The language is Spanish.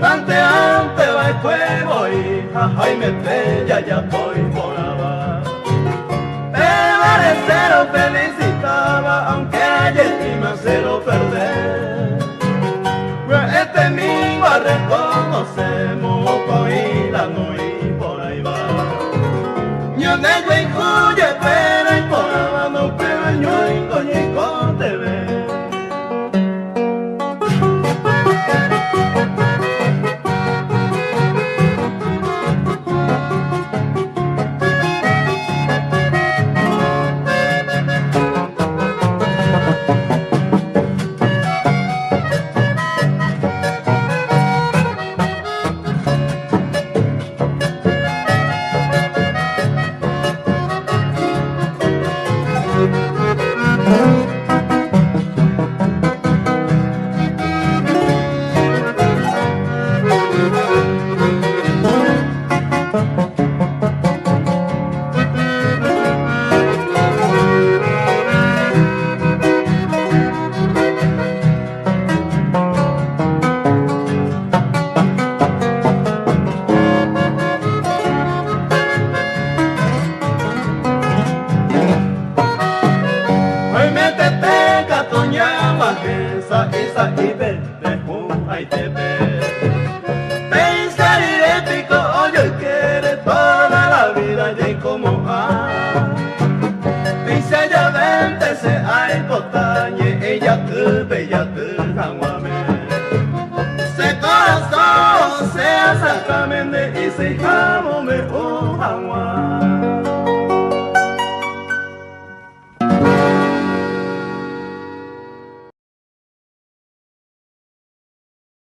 Tanteante va el fuego y Jaime Estrella ya voy por abajo. El barecero felicitaba, aunque ayer iba a cero perder. Pues este mismo reconocemos, Coila no y por ahí va. Yo tengo y cuye, pero y por abajo no pero yo y coñico te ve. Esa y verde junta y te ve. Pensar y épico, oye, quiere toda la vida y como dice ella vente se hay potañe, ella te bella te janguame. Se corazón se sacamente y se jamo me o janguame.